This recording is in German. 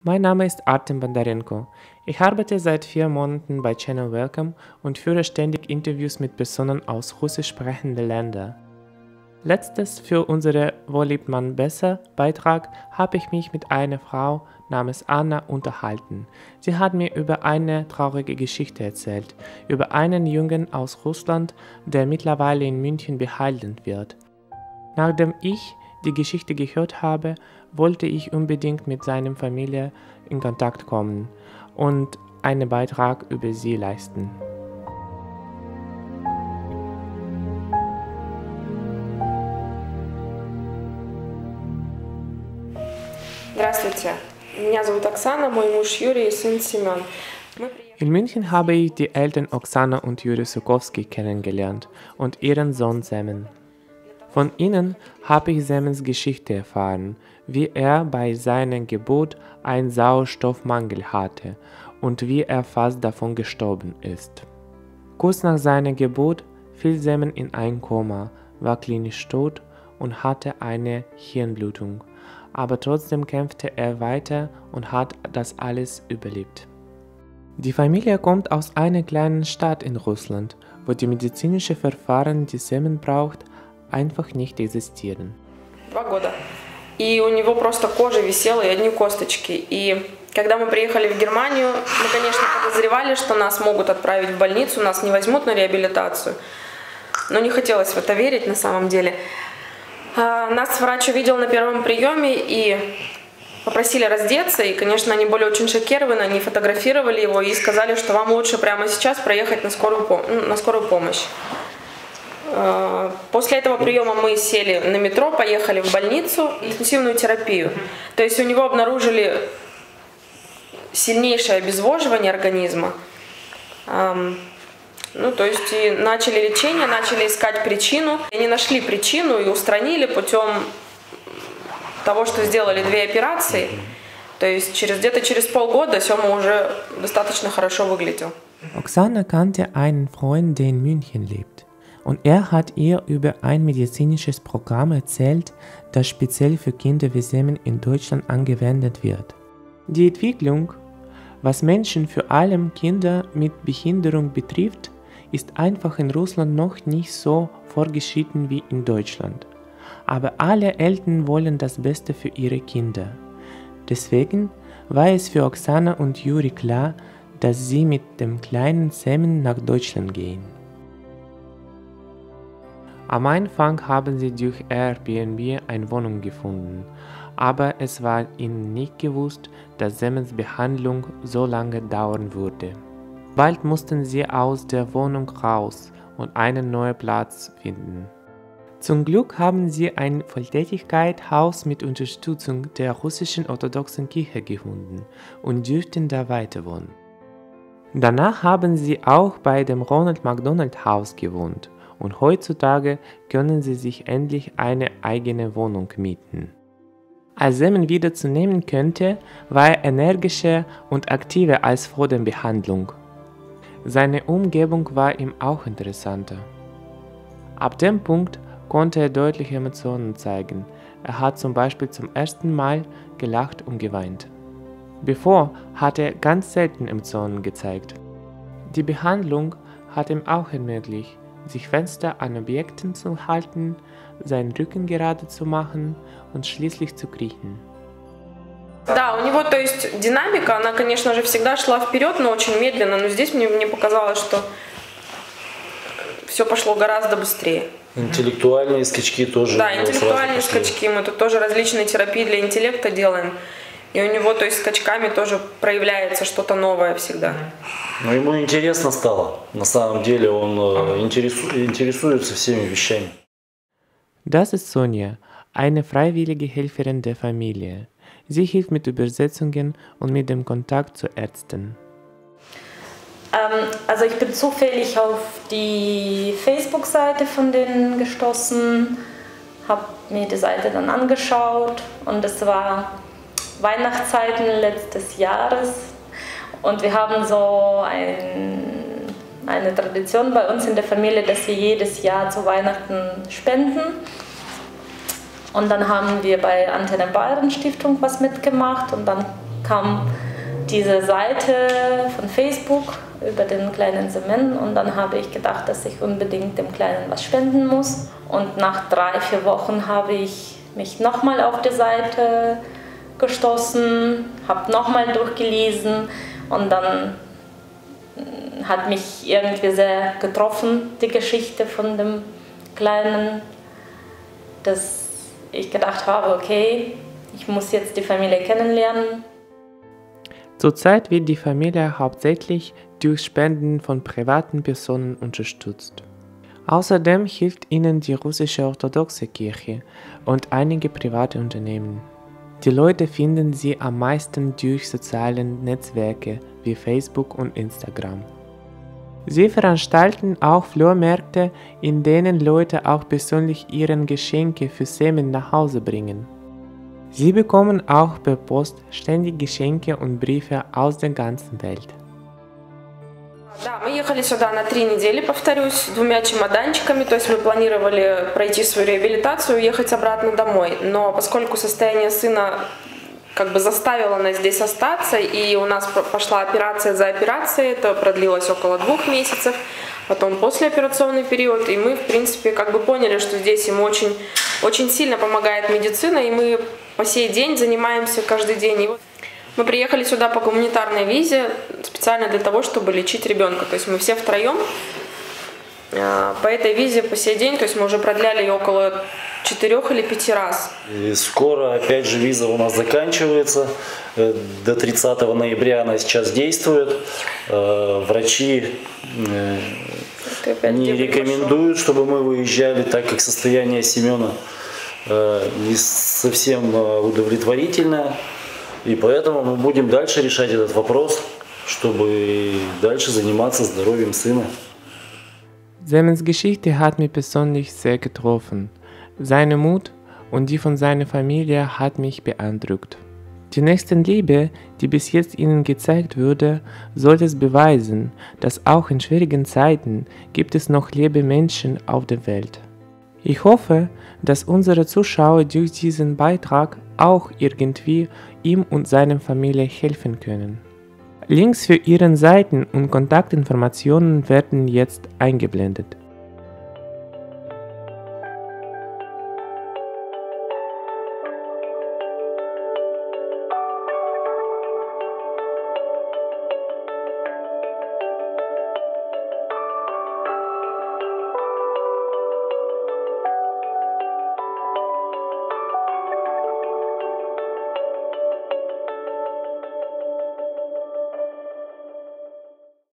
Mein Name ist Artem Bondarenko. Ich arbeite seit 4 Monaten bei Channel Welcome und führe ständig Interviews mit Personen aus russisch sprechenden Ländern. Letztes für unsere Wo lebt man besser Beitrag habe ich mich mit einer Frau namens Anna unterhalten. Sie hat mir über eine traurige Geschichte erzählt, über einen Jungen aus Russland, der mittlerweile in München behandelt wird. Nachdem ich die Geschichte gehört habe, wollte ich unbedingt mit seiner Familie in Kontakt kommen und einen Beitrag über sie leisten. Здравствуйте, меня зовут Оксана, мой муж Юрий и сын Семен. In München habe ich die Eltern Oksana und Juri Sukowski kennengelernt und ihren Sohn Semen. Von ihnen habe ich Semens Geschichte erfahren, wie er bei seiner Geburt einen Sauerstoffmangel hatte und wie er fast davon gestorben ist. Kurz nach seiner Geburt fiel Semen in ein Koma, war klinisch tot und hatte eine Hirnblutung, aber trotzdem kämpfte er weiter und hat das alles überlebt. Die Familie kommt aus einer kleinen Stadt in Russland, wo die medizinischen Verfahren, die Semen braucht, einfach nicht existieren. 2 года. И у него просто кожа висела и одни косточки. И когда мы приехали в Германию, мы, конечно, подозревали, что нас могут отправить в больницу, нас не возьмут на реабилитацию. Но не хотелось в это верить на самом деле. Нас врач увидел на первом приеме и попросили раздеться. И, конечно, они были очень шокированы, они фотографировали его и сказали, что вам лучше прямо сейчас проехать на скорую помощь. После этого приема мы сели на метро, поехали в больницу, интенсивную терапию. То есть у него обнаружили сильнейшее обезвоживание организма. То есть и начали лечение, начали искать причину. Они нашли причину и устранили путем того, что сделали 2 операции. То есть где-то через полгода Сёма уже достаточно хорошо выглядел. Oksana kannte einen Freund, der in München lebt. Und er hat ihr über ein medizinisches Programm erzählt, das speziell für Kinder wie Semen in Deutschland angewendet wird. Die Entwicklung, was Menschen, vor allem Kinder mit Behinderung betrifft, ist einfach in Russland noch nicht so fortgeschritten wie in Deutschland. Aber alle Eltern wollen das Beste für ihre Kinder. Deswegen war es für Oksana und Juri klar, dass sie mit dem kleinen Semen nach Deutschland gehen. Am Anfang haben sie durch Airbnb eine Wohnung gefunden, aber es war ihnen nicht gewusst, dass Semens Behandlung so lange dauern würde. Bald mussten sie aus der Wohnung raus und einen neuen Platz finden. Zum Glück haben sie ein Volltätigkeitshaus mit Unterstützung der russischen orthodoxen Kirche gefunden und dürften da weiter wohnen. Danach haben sie auch bei dem Ronald McDonald Haus gewohnt. Und heutzutage können sie sich endlich eine eigene Wohnung mieten. Als Semen wieder zu nehmen könnte, war er energischer und aktiver als vor der Behandlung. Seine Umgebung war ihm auch interessanter. Ab dem Punkt konnte er deutliche Emotionen zeigen. Er hat zum Beispiel zum ersten Mal gelacht und geweint. Bevor hat er ganz selten Emotionen gezeigt. Die Behandlung hat ihm auch ermöglicht, sich Fenster an Objekten zu halten, seinen Rücken gerade zu machen und schließlich zu kriechen. Да, у него, то есть, динамика, она, конечно же, всегда шла вперед, но очень медленно. Но здесь мне показалось, что все пошло гораздо быстрее. Интеллектуальные скачки тоже. Да, интеллектуальные скачки. Мы тут тоже различные терапии для интеллекта делаем. И у него, то есть, скачками тоже проявляется что-то новое всегда. Но ему интересно стало. На самом деле он интересуется всеми вещами. Das ist Sonja, eine freiwillige Helferin der Familie. Sie hilft mit Übersetzungen und mit dem Kontakt zu Ärzten. Also ich bin zufällig auf die Facebook-Seite von denen gestoßen, habe mir die Seite dann angeschaut und es war Weihnachtszeiten letztes Jahres und wir haben so eine Tradition bei uns in der Familie, dass wir jedes Jahr zu Weihnachten spenden. Und dann haben wir bei Antenne Bayern Stiftung was mitgemacht und dann kam diese Seite von Facebook über den kleinen Semen und dann habe ich gedacht, dass ich unbedingt dem Kleinen was spenden muss. Und nach 3-4 Wochen habe ich mich nochmal auf die Seite gestoßen, habe nochmal durchgelesen und dann hat mich irgendwie sehr getroffen, die Geschichte von dem Kleinen, dass ich gedacht habe, okay, ich muss jetzt die Familie kennenlernen. Zurzeit wird die Familie hauptsächlich durch Spenden von privaten Personen unterstützt. Außerdem hilft ihnen die russische orthodoxe Kirche und einige private Unternehmen. Die Leute finden sie am meisten durch soziale Netzwerke wie Facebook und Instagram. Sie veranstalten auch Flohmärkte, in denen Leute auch persönlich ihre Geschenke für Semen nach Hause bringen. Sie bekommen auch per Post ständig Geschenke und Briefe aus der ganzen Welt. Да, мы ехали сюда на 3 недели, повторюсь, 2 чемоданчиками, то есть мы планировали пройти свою реабилитацию и уехать обратно домой. Но поскольку состояние сына как бы заставило нас здесь остаться, и у нас пошла операция за операцией, это продлилось около 2 месяцев, потом послеоперационный период, и мы, в принципе, как бы поняли, что здесь ему очень, очень сильно помогает медицина, и мы по сей день занимаемся каждый день. И вот мы приехали сюда по гуманитарной визе специально для того, чтобы лечить ребенка. То есть мы все втроем по этой визе по сей день, то есть мы уже продляли ее около 4 или 5 раз. И скоро опять же виза у нас заканчивается. До 30 ноября она сейчас действует. Врачи не рекомендуют, чтобы мы выезжали, так как состояние Семена не совсем удовлетворительное. И поэтому мы будем дальше решать этот вопрос, чтобы dальше заниматься здоровьем сына. Semens Geschichte hat mich persönlich sehr getroffen. Seine Mut und die von seiner Familie hat mich beeindruckt. Die Nächstenliebe, die bis jetzt ihnen gezeigt wurde, sollte es beweisen, dass auch in schwierigen Zeiten gibt es noch liebe Menschen auf der Welt. Ich hoffe, dass unsere Zuschauer durch diesen Beitrag auch irgendwie ihm und seiner Familie helfen können. Links für ihre Seiten und Kontaktinformationen werden jetzt eingeblendet.